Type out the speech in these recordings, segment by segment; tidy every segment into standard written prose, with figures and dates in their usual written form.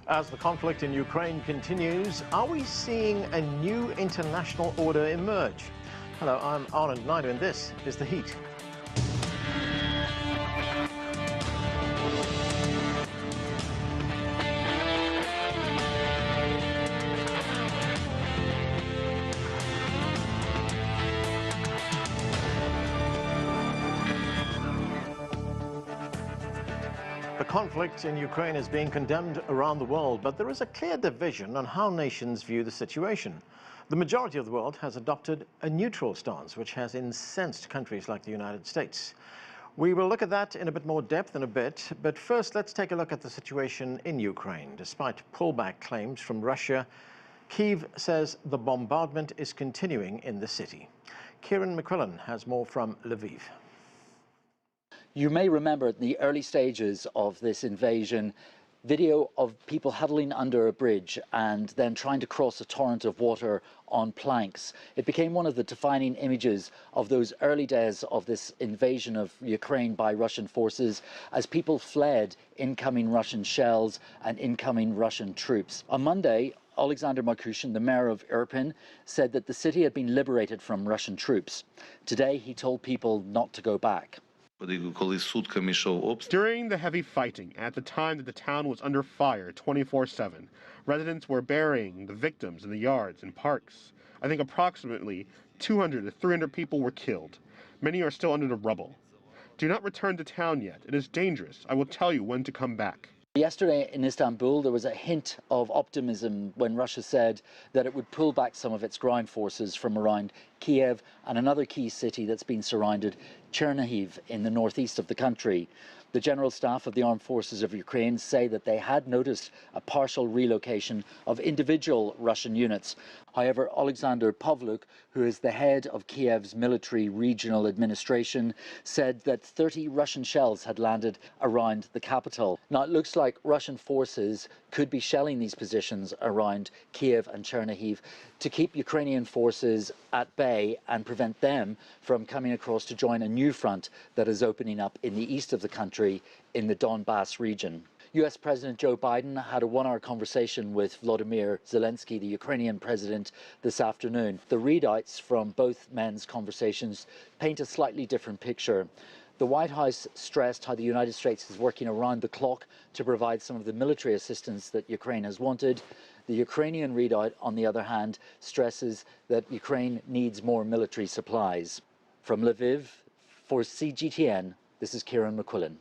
As the conflict in Ukraine continues, are we seeing a new international order emerge? Hello, I'm Anand Naidu, and this is The Heat. The conflict in Ukraine is being condemned around the world, but there is a clear division on how nations view the situation. The majority of the world has adopted a neutral stance, which has incensed countries like the United States. We will look at that in a bit more depth in a bit, but first let's take a look at the situation in Ukraine. Despite pullback claims from Russia, Kyiv says the bombardment is continuing in the city. Kieran McQuillan has more from Lviv. You may remember in the early stages of this invasion, video of people huddling under a bridge and then trying to cross a torrent of water on planks. It became one of the defining images of those early days of this invasion of Ukraine by Russian forces as people fled incoming Russian shells and incoming Russian troops. On Monday, Alexander Markushin, the mayor of Irpin, said that the city had been liberated from Russian troops. Today, he told people not to go back. During the heavy fighting, at the time that the town was under fire 24/7, residents were burying the victims in the yards and parks. I think approximately 200 to 300 people were killed. Many are still under the rubble. Do not return to town yet. It is dangerous. I will tell you when to come back. Yesterday in Istanbul, there was a hint of optimism when Russia said that it would pull back some of its ground forces from around Kiev and another key city that's been surrounded, Chernihiv, in the northeast of the country. The General Staff of the Armed Forces of Ukraine say that they had noticed a partial relocation of individual Russian units. However, Alexander Pavluk, who is the head of Kiev's military regional administration, said that 30 Russian shells had landed around the capital. Now, it looks like Russian forces could be shelling these positions around Kiev and Chernihiv to keep Ukrainian forces at bay and prevent them from coming across to join a new front that is opening up in the east of the country in the Donbass region. US President Joe Biden had a one-hour conversation with Volodymyr Zelensky, the Ukrainian president, this afternoon. The readouts from both men's conversations paint a slightly different picture. The White House stressed how the United States is working around the clock to provide some of the military assistance that Ukraine has wanted. The Ukrainian readout, on the other hand, stresses that Ukraine needs more military supplies. From Lviv, for CGTN, this is Kieran McQuillan.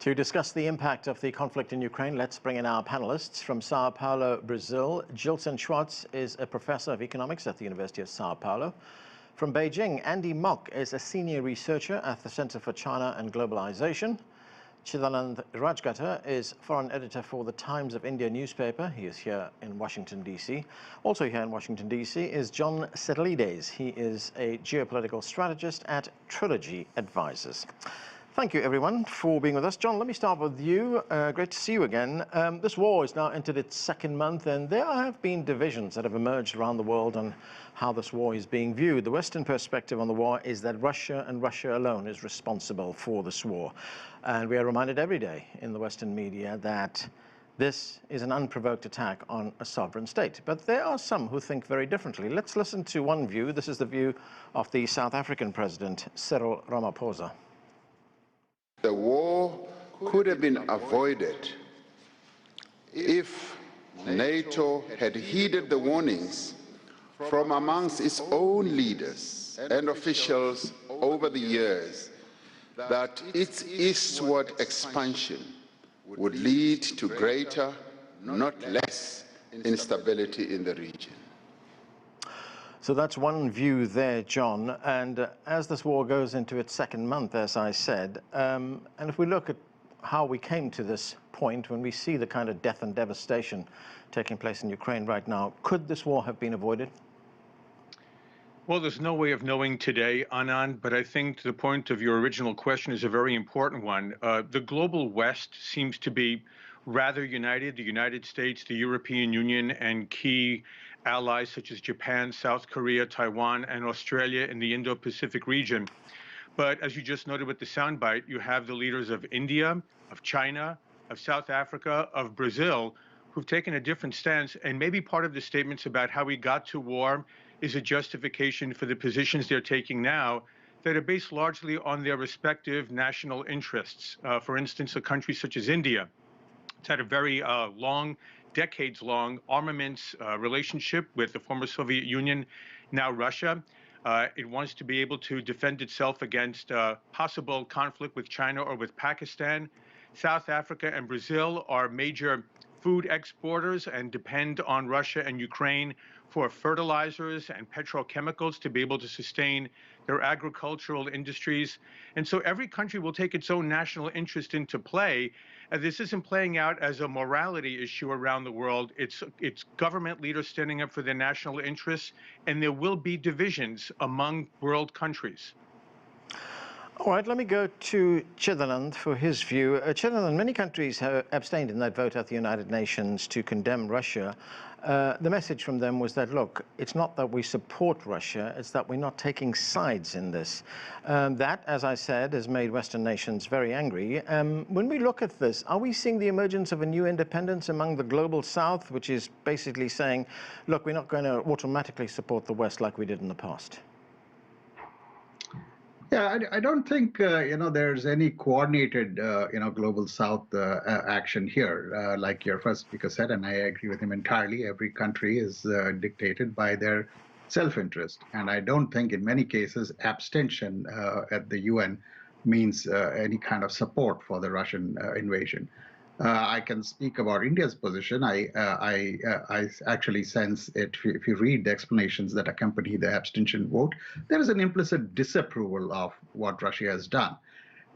To discuss the impact of the conflict in Ukraine, let's bring in our panelists. From Sao Paulo, Brazil, Gilson Schwartz is a professor of economics at the University of Sao Paulo. From Beijing, Andy Mock is a senior researcher at the Center for China and Globalization. Chidanand Rajghatta is foreign editor for the Times of India newspaper. He is here in Washington, D.C. Also here in Washington, D.C. is John Sitilides. He is a geopolitical strategist at Trilogy Advisors. Thank you, everyone, for being with us. John, let me start with you. Great to see you again. This war has now entered its second month, and there have been divisions that have emerged around the world on how this war is being viewed. The Western perspective on the war is that Russia and Russia alone is responsible for this war. And we are reminded every day in the Western media that this is an unprovoked attack on a sovereign state. But there are some who think very differently. Let's listen to one view. This is the view of the South African president, Cyril Ramaphosa. The war could have been avoided if NATO had heeded the warnings from amongst its own leaders and officials over the years that its eastward expansion would lead to greater, not less, instability in the region. So that's one view there, John. And as this war goes into its second month, as I said, and if we look at how we came to this point, when we see the kind of death and devastation taking place in Ukraine right now, could this war have been avoided? Well, there's no way of knowing today, Anand, but I think the point of your original question is a very important one. The global West seems to be rather united. The United States, the European Union, and key allies such as Japan, South Korea, Taiwan, and Australia in the Indo-Pacific region. But as you just noted with the soundbite, you have the leaders of India, of China, of South Africa, of Brazil, who've taken a different stance, and maybe part of the statements about how we got to war is a justification for the positions they're taking now that are based largely on their respective national interests. For instance, a country such as India, it's had a very long, decades-long armaments relationship with the former Soviet Union, now Russia. It wants to be able to defend itself against possible conflict with China or with Pakistan. South Africa and Brazil are major food exporters and depend on Russia and Ukraine for fertilizers and petrochemicals to be able to sustain their agricultural industries. And so every country will take its own national interest into play. This isn't playing out as a morality issue around the world. It's government leaders standing up for their national interests, and there will be divisions among world countries. All right, let me go to Chidanand for his view. Chidanand, many countries have abstained in that vote at the United Nations to condemn Russia. The message from them was that, look, it's not that we support Russia, it's that we're not taking sides in this. That, as I said, has made Western nations very angry. When we look at this, are we seeing the emergence of a new independence among the global South, which is basically saying, look, we're not going to automatically support the West like we did in the past? Yeah, I don't think there's any coordinated global South action here, like your first speaker said, and I agree with him entirely. Every country is dictated by their self-interest, and I don't think in many cases abstention at the UN means any kind of support for the Russian invasion. I can speak about India's position. I actually sense it, if you read the explanations that accompany the abstention vote, there is an implicit disapproval of what Russia has done.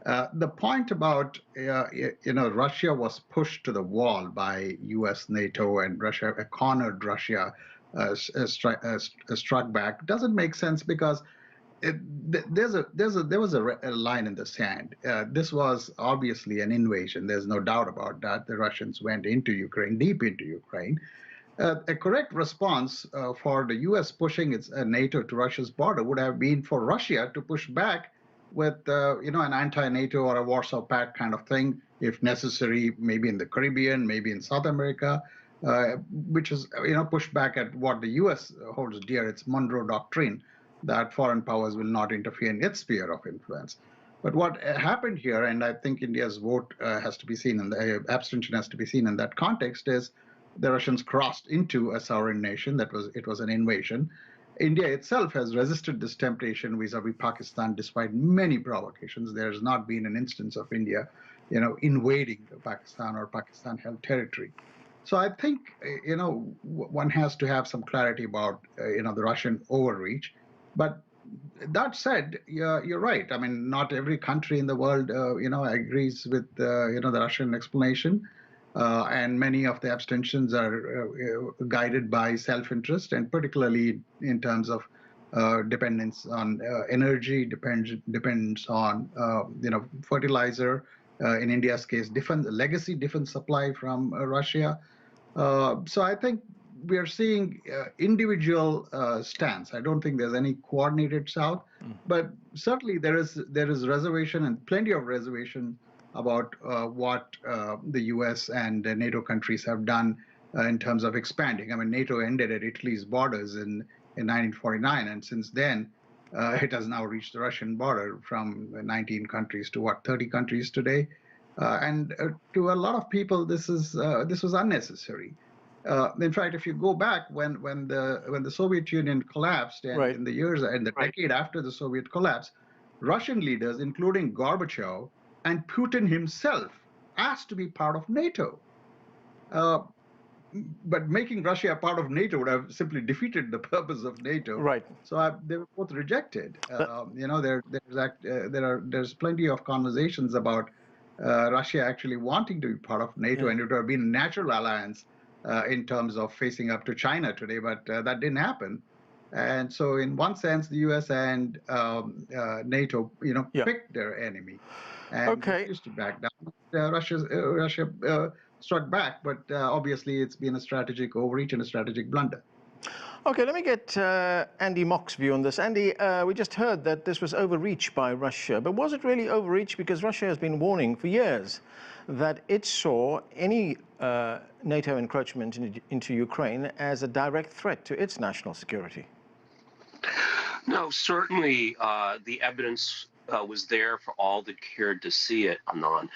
The point about, Russia was pushed to the wall by US, NATO, and Russia cornered Russia, struck back, doesn't make sense because there was a line in the sand. This was obviously an invasion. There's no doubt about that. The Russians went into Ukraine, deep into Ukraine. A correct response for the U.S. pushing its NATO to Russia's border would have been for Russia to push back with, an anti-NATO or a Warsaw Pact kind of thing, if necessary, maybe in the Caribbean, maybe in South America, which is, push back at what the U.S. holds dear, its Monroe Doctrine, that foreign powers will not interfere in its sphere of influence. But what happened here, and I think India's vote has to be seen, and the abstention has to be seen in that context, is the Russians crossed into a sovereign nation. It was an invasion. India itself has resisted this temptation vis-a-vis Pakistan, despite many provocations. There has not been an instance of India, invading Pakistan or Pakistan-held territory. So I think, one has to have some clarity about, the Russian overreach. But that said, you're right. I mean, not every country in the world, agrees with, the Russian explanation. And many of the abstentions are guided by self-interest, and particularly in terms of dependence on energy, depends on, fertilizer. In India's case, legacy defense supply from Russia. So I think we are seeing individual stance. I don't think there's any coordinated South, but certainly there is reservation, and plenty of reservation about what the U.S. and NATO countries have done in terms of expanding. I mean, NATO ended at Italy's borders in 1949, and since then it has now reached the Russian border from 19 countries to 30 countries today. And to a lot of people, this was unnecessary. In fact, if you go back when the Soviet Union collapsed, and in the decade after the Soviet collapse, Russian leaders, including Gorbachev and Putin himself, asked to be part of NATO. But making Russia a part of NATO would have simply defeated the purpose of NATO. Right. So they were both rejected. There's plenty of conversations about Russia actually wanting to be part of NATO, and it would have been a natural alliance in terms of facing up to China today, but that didn't happen. And so in one sense, the US and NATO, picked their enemy and refused to back down. Russia struck back, but obviously it's been a strategic overreach and a strategic blunder. Okay, let me get Andy Mock's view on this. Andy, we just heard that this was overreach by Russia, but was it really overreach? Because Russia has been warning for years that it saw any NATO encroachment into Ukraine as a direct threat to its national security. No, certainly the evidence was there for all that cared to see it, Anand.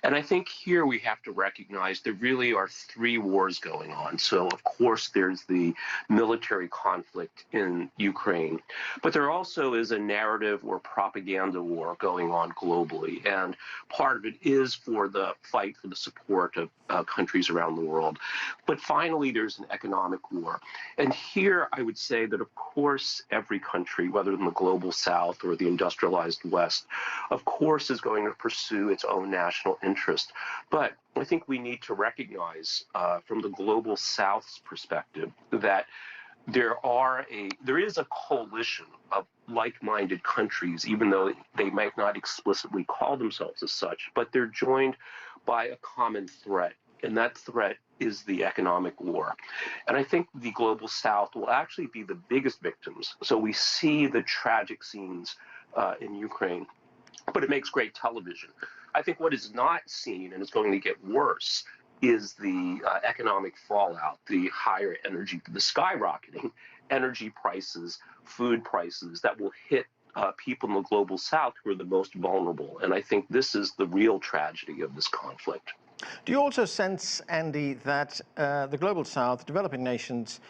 And I think here we have to recognize there really are three wars going on. So, of course, there's the military conflict in Ukraine, but there also is a narrative or propaganda war going on globally. And part of it is for the fight for the support of countries around the world. But finally, there's an economic war. And here I would say that, of course, every country, whether in the global south or the industrialized west, of course, is going to pursue its own national interest. But I think we need to recognize from the global south's perspective that there is a coalition of like-minded countries, even though they might not explicitly call themselves as such, but they're joined by a common threat, and that threat is the economic war. And I think the global south will actually be the biggest victims. So we see the tragic scenes in Ukraine, but it makes great television. I think what is not seen, and is going to get worse, is the economic fallout, the higher energy, the skyrocketing energy prices, food prices that will hit people in the global south who are the most vulnerable. And I think this is the real tragedy of this conflict. Do you also sense, Andy, that the global south, developing nations,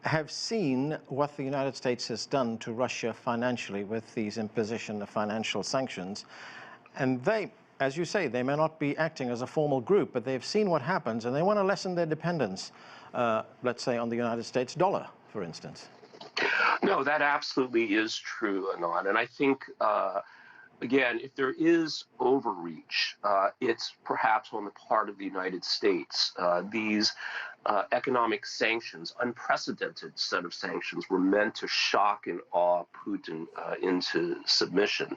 have seen what the United States has done to Russia financially with these imposition of financial sanctions, and they, as you say, they may not be acting as a formal group, but they've seen what happens and they want to lessen their dependence, let's say, on the United States dollar, for instance? No, that absolutely is true, Anand. And I think, again, if there is overreach, it's perhaps on the part of the United States. These economic sanctions, unprecedented set of sanctions, were meant to shock and awe Putin into submission.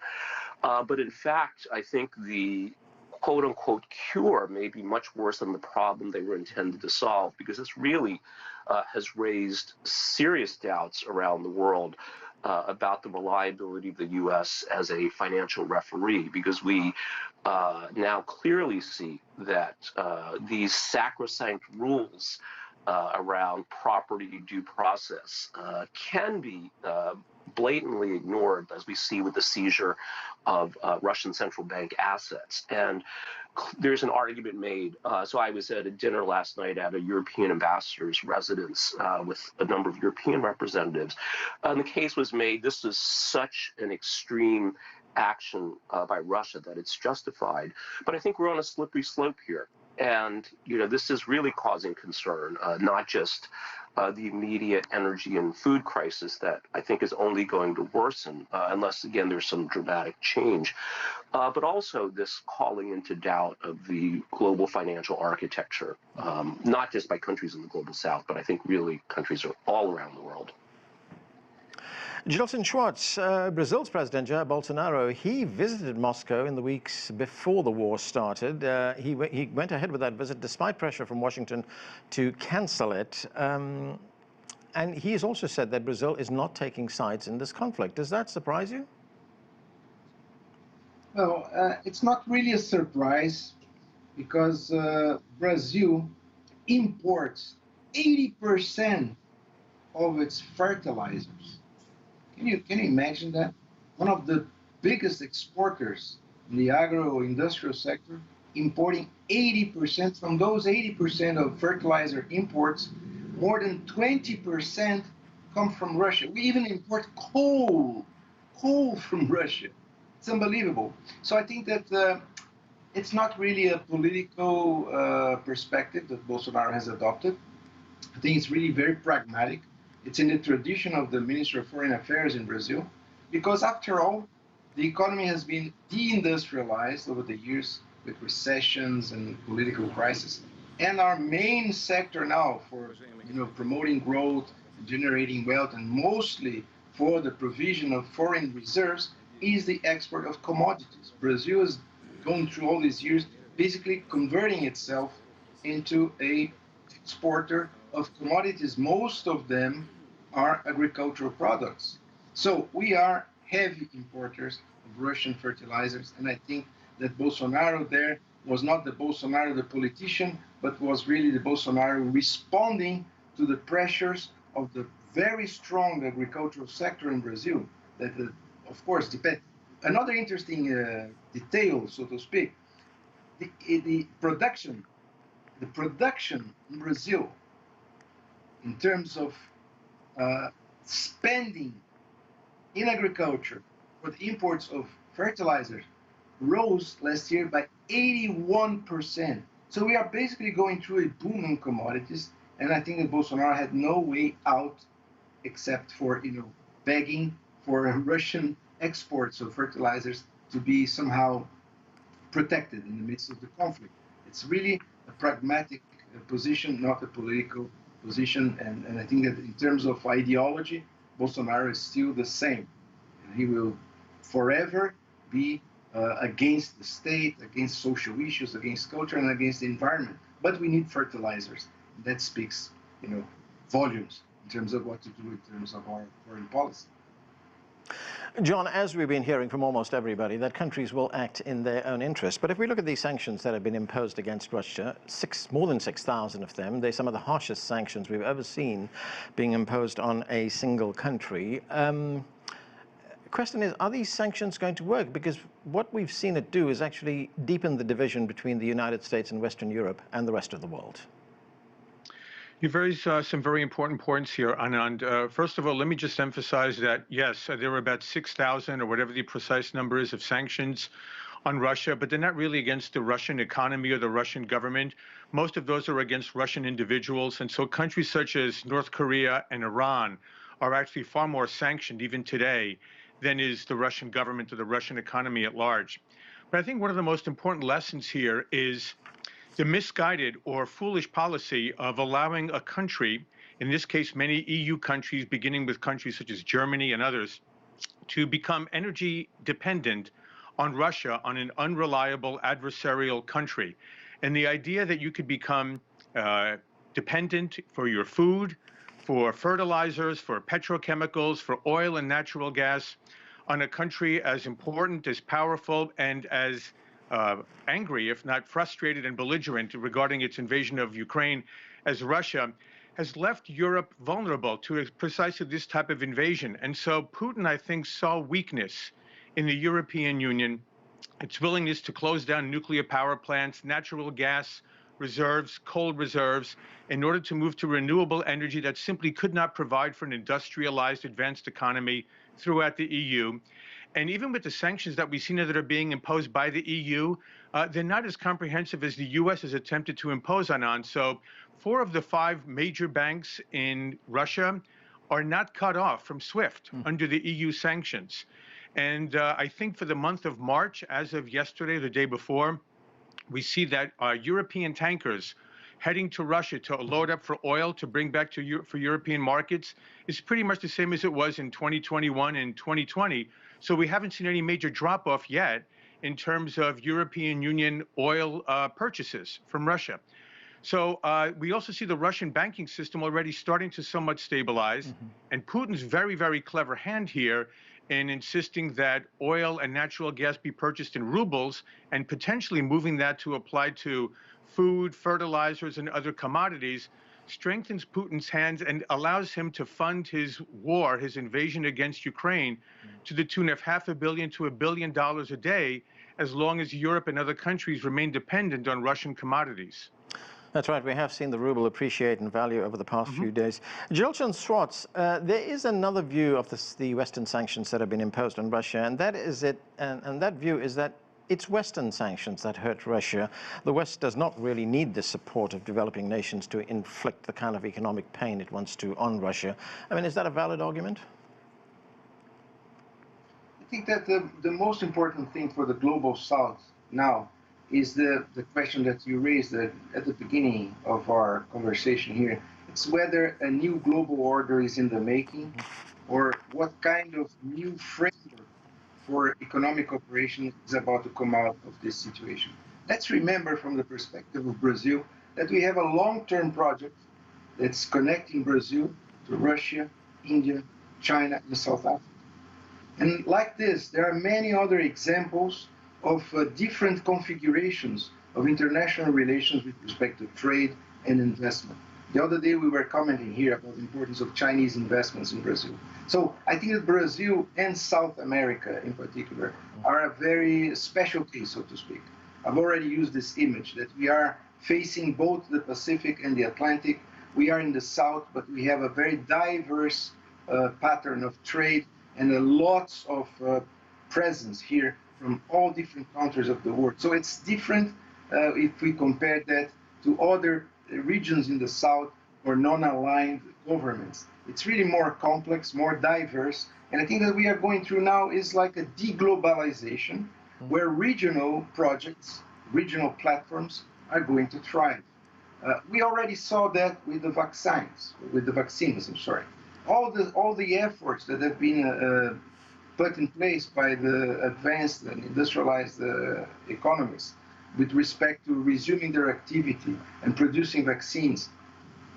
But in fact, I think the quote-unquote cure may be much worse than the problem they were intended to solve, because this really has raised serious doubts around the world about the reliability of the U.S. as a financial referee, because we now clearly see that these sacrosanct rules around property due process can be blatantly ignored, as we see with the seizure of Russian central bank assets. And there's an argument made. So I was at a dinner last night at a European ambassador's residence with a number of European representatives. And the case was made, this is such an extreme action by Russia that it's justified. But I think we're on a slippery slope here. And, you know, this is really causing concern, not just the immediate energy and food crisis that I think is only going to worsen unless, again, there's some dramatic change, but also this calling into doubt of the global financial architecture, not just by countries in the global south, but I think really countries are all around the world. Gilson Schwartz, Brazil's President Jair Bolsonaro, he visited Moscow in the weeks before the war started. He went ahead with that visit despite pressure from Washington to cancel it. And he has also said that Brazil is not taking sides in this conflict. Does that surprise you? Well, it's not really a surprise, because Brazil imports 80% of its fertilizers. Can you imagine that? One of the biggest exporters in the agro-industrial sector, importing 80%. From those 80% of fertilizer imports, more than 20% come from Russia. We even import coal from Russia. It's unbelievable. So I think that it's not really a political perspective that Bolsonaro has adopted. I think it's really very pragmatic. It's in the tradition of the Minister of Foreign Affairs in Brazil, because after all, the economy has been deindustrialized over the years with recessions and political crisis. And our main sector now for promoting growth, generating wealth, and mostly for the provision of foreign reserves is the export of commodities. Brazil has gone through all these years basically converting itself into a exporter of commodities, most of them are agricultural products. So we are heavy importers of Russian fertilizers, and I think that Bolsonaro there was not the Bolsonaro, the politician, but was really the Bolsonaro responding to the pressures of the very strong agricultural sector in Brazil that, of course, depend. Another interesting detail, so to speak, the production in Brazil in terms of spending in agriculture for the imports of fertilizers rose last year by 81%. So we are basically going through a boom in commodities, and I think that Bolsonaro had no way out except for begging for Russian exports of fertilizers to be somehow protected in the midst of the conflict. It's really a pragmatic position, not a political position, and I think that in terms of ideology, Bolsonaro is still the same. He will forever be against the state, against social issues, against culture, and against the environment. But we need fertilizers. That speaks, volumes in terms of what to do in terms of our foreign policy. John, as we've been hearing from almost everybody, that countries will act in their own interest. But if we look at these sanctions that have been imposed against Russia, more than 6,000 of them, they're some of the harshest sanctions we've ever seen being imposed on a single country. Question is, are these sanctions going to work? Because what we've seen it do is actually deepen the division between the United States and Western Europe and the rest of the world. You've raised some very important points here, Anand. First of all, let me just emphasize that, yes, there were about 6,000 or whatever the precise number is of sanctions on Russia, but they're not really against the Russian economy or the Russian government. Most of those are against Russian individuals. And so countries such as North Korea and Iran are actually far more sanctioned even today than is the Russian government or the Russian economy at large. But I think one of the most important lessons here is the misguided or foolish policy of allowing a country, in this case many EU countries, beginning with countries such as Germany and others, to become energy dependent on Russia, on an unreliable adversarial country. And the idea that you could become dependent for your food, for fertilizers, for petrochemicals, for oil and natural gas on a country as important, as powerful, and as angry, if not frustrated and belligerent regarding its invasion of Ukraine as Russia, has left Europe vulnerable to precisely this type of invasion. And so Putin, I think, saw weakness in the European Union, its willingness to close down nuclear power plants, natural gas reserves, coal reserves, in order to move to renewable energy that simply could not provide for an industrialized, advanced economy throughout the EU. And even with the sanctions that we've seen that are being imposed by the EU, they're not as comprehensive as the U.S. has attempted to impose on. So 4 of the 5 major banks in Russia are not cut off from SWIFT under the EU sanctions. And I think for the month of March, as of yesterday, the day before, we see that European tankers heading to Russia to load up for oil to bring back to for European markets is pretty much the same as it was in 2021 and 2020. So we haven't seen any major drop-off yet in terms of European Union oil purchases from Russia. So we also see the Russian banking system already starting to somewhat stabilize. And Putin's very, very clever hand here in insisting that oil and natural gas be purchased in rubles and potentially moving that to apply to food, fertilizers, and other commodities strengthens Putin's hands and allows him to fund his war, his invasion against Ukraine, to the tune of $500 million to $1 billion a day, as long as Europe and other countries remain dependent on Russian commodities. That's right. We have seen the ruble appreciate in value over the past few days. Gilson Schwartz, there is another view of the Western sanctions that have been imposed on Russia, and that is and that view is that it's Western sanctions that hurt Russia. The West does not really need the support of developing nations to inflict the kind of economic pain it wants to on Russia. I mean, is that a valid argument? I think that the most important thing for the global South now is the question that you raised at the beginning of our conversation here. It's whether a new global order is in the making or what kind of new framework for economic cooperation is about to come out of this situation. Let's remember from the perspective of Brazil that we have a long-term project that's connecting Brazil to Russia, India, China, and South Africa. And like this, there are many other examples of different configurations of international relations with respect to trade and investment. The other day we were commenting here about the importance of Chinese investments in Brazil. So I think that Brazil and South America in particular are a very special case, so to speak. I've already used this image that we are facing both the Pacific and the Atlantic. We are in the South, but we have a very diverse pattern of trade and lots of presence here from all different countries of the world. So it's different if we compare that to other regions in the South or non-aligned governments. It's really more complex, more diverse. And I think that we are going through now is like a deglobalization where regional projects, regional platforms are going to thrive. We already saw that with the vaccines, I'm sorry. All the efforts that have been put in place by the advanced and industrialized economies with respect to resuming their activity and producing vaccines,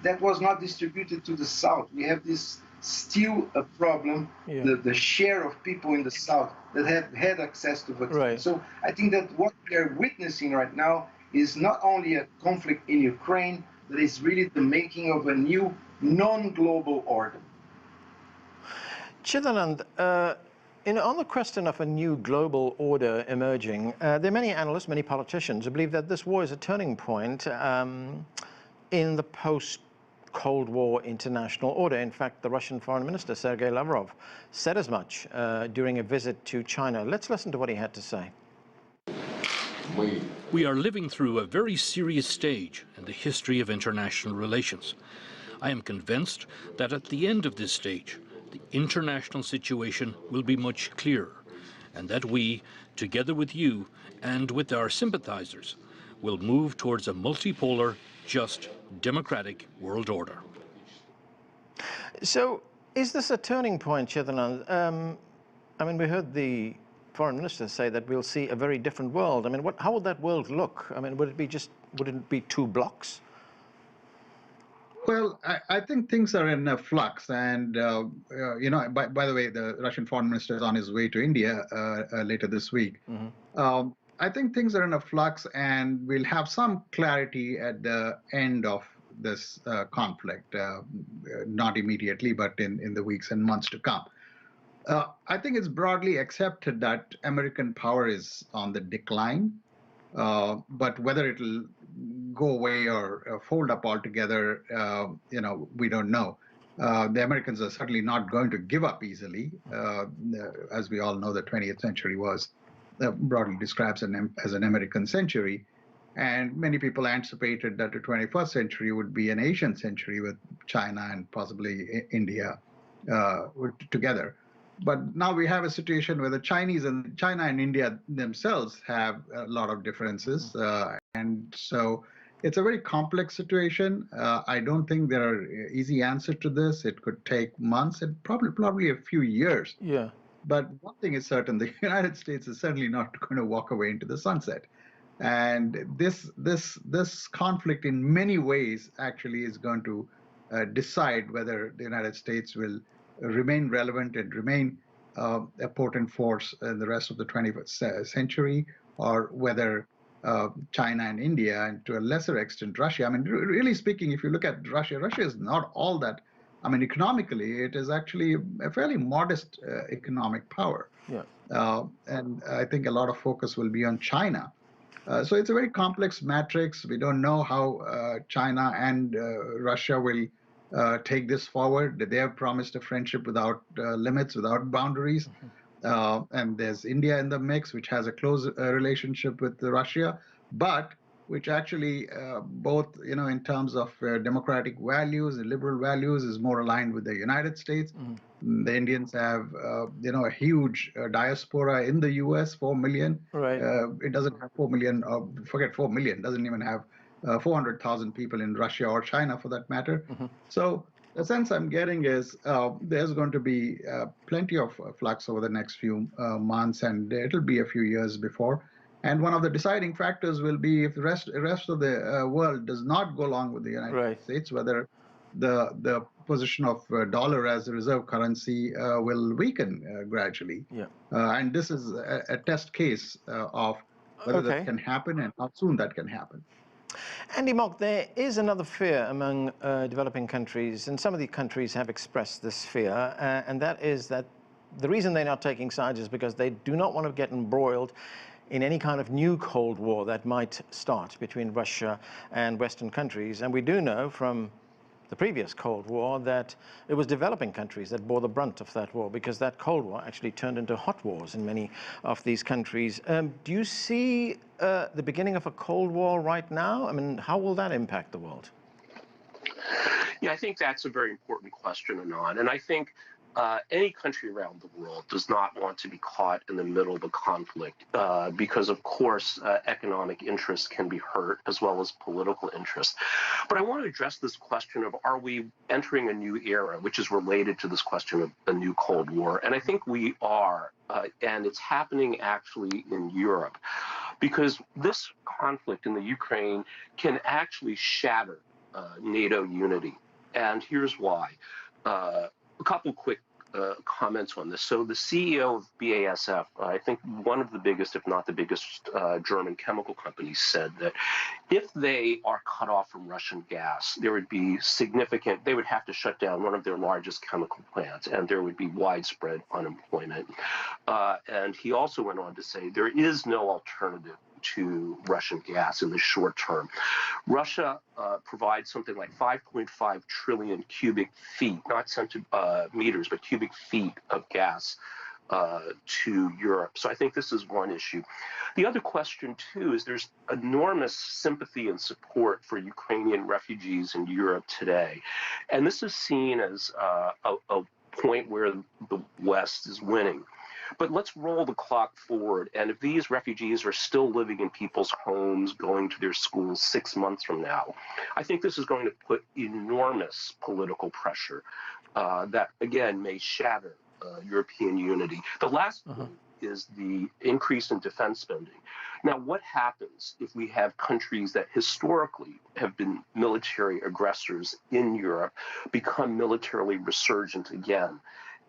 that was not distributed to the South. We have this still a problem, the share of people in the South that have had access to vaccines. Right. So I think that what we are witnessing right now is not only a conflict in Ukraine, but it's really the making of a new non-global order. Chidanand, on the question of a new global order emerging, there are many analysts, many politicians who believe that this war is a turning point in the post-Cold War international order. In fact, the Russian Foreign Minister, Sergei Lavrov, said as much during a visit to China. Let's listen to what he had to say. We are living through a very serious stage in the history of international relations. I am convinced that at the end of this stage, the international situation will be much clearer, and that we, together with you and with our sympathizers, will move towards a multipolar, just, democratic world order. So, is this a turning point, Chidanand? I mean, we heard the Foreign Minister say that we'll see a very different world. I mean, how would that world look? I mean, would it be two blocks? Well, I think things are in a flux, and by the way, the Russian Foreign Minister is on his way to India later this week. Mm-hmm. I think things are in a flux, and we'll have some clarity at the end of this conflict, not immediately, but in the weeks and months to come. I think it's broadly accepted that American power is on the decline, but whether it'll go away or fold up altogether, we don't know. The Americans are certainly not going to give up easily. As we all know, the 20th century was broadly described as an American century. And many people anticipated that the 21st century would be an Asian century with China and possibly India together. But now we have a situation where China and India themselves have a lot of differences. And so it's a very complex situation. I don't think there are easy answers to this. It could take months and probably a few years. Yeah. But one thing is certain, the United States is certainly not going to walk away into the sunset. And this conflict in many ways actually is going to decide whether the United States will remain relevant and remain a potent force in the rest of the 21st century, or whether China and India, and to a lesser extent Russia. I mean, really speaking, if you look at Russia is not all that. I mean, economically, it is actually a fairly modest economic power. Yeah. And I think a lot of focus will be on China. So it's a very complex matrix. We don't know how China and Russia will take this forward. They have promised a friendship without limits, without boundaries. And there's India in the mix, which has a close relationship with Russia, but which actually both, in terms of democratic values and liberal values, is more aligned with the United States. Mm. The Indians have, a huge diaspora in the U.S., 4 million. Right. It doesn't have 4 million, forget 4 million, doesn't even have 400,000 people in Russia or China for that matter. Mm-hmm. So the sense I'm getting is there's going to be plenty of flux over the next few months, and it'll be a few years before. And one of the deciding factors will be if the rest of the world does not go along with the United States, whether the position of dollar as a reserve currency will weaken gradually. Yeah. And this is a test case of whether that can happen and how soon that can happen. Andy Mock, there is another fear among developing countries, and some of the countries have expressed this fear, and that is that the reason they're not taking sides is because they do not want to get embroiled in any kind of new Cold War that might start between Russia and Western countries. And we do know from the previous Cold War that it was developing countries that bore the brunt of that war, because that Cold War actually turned into hot wars in many of these countries. Do you see the beginning of a Cold War right now? I mean, how will that impact the world? Yeah, I think that's a very important question, Anand. And I think any country around the world does not want to be caught in the middle of a conflict because, of course, economic interests can be hurt as well as political interests. But I want to address this question of, are we entering a new era, which is related to this question of a new Cold War? And I think we are, and it's happening actually in Europe, because this conflict in the Ukraine can actually shatter NATO unity. And here's why. A couple quick comments on this. So the CEO of BASF, I think one of the biggest, if not the biggest, German chemical companies, said that if they are cut off from Russian gas, there would be significant, they would have to shut down one of their largest chemical plants, and there would be widespread unemployment. And he also went on to say there is no alternative to Russian gas in the short term. Russia provides something like 5.5 trillion cubic feet, not meters, but cubic feet of gas to Europe. So I think this is one issue. The other question, too, is there's enormous sympathy and support for Ukrainian refugees in Europe today. And this is seen as a point where the West is winning. But let's roll the clock forward, and if these refugees are still living in people's homes, going to their schools 6 months from now, I think this is going to put enormous political pressure that, again, may shatter European unity. The last point is the increase in defense spending. Now, what happens if we have countries that historically have been military aggressors in Europe become militarily resurgent again?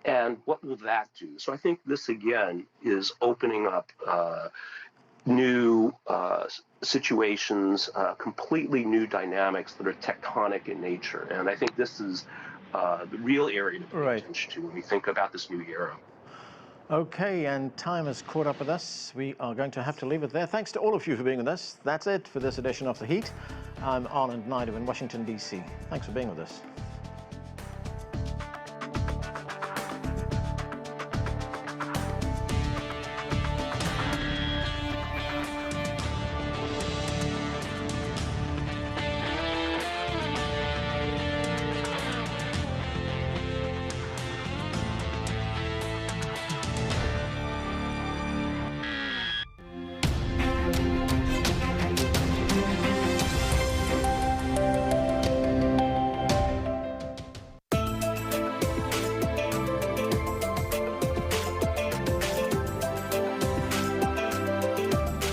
And what will that do? So I think this, again, is opening up new situations, completely new dynamics that are tectonic in nature. And I think this is the real area to pay attention to when we think about this new era. Okay, and time has caught up with us. We are going to have to leave it there. Thanks to all of you for being with us. That's it for this edition of The Heat. I'm Anand Naidu in Washington, D.C. Thanks for being with us.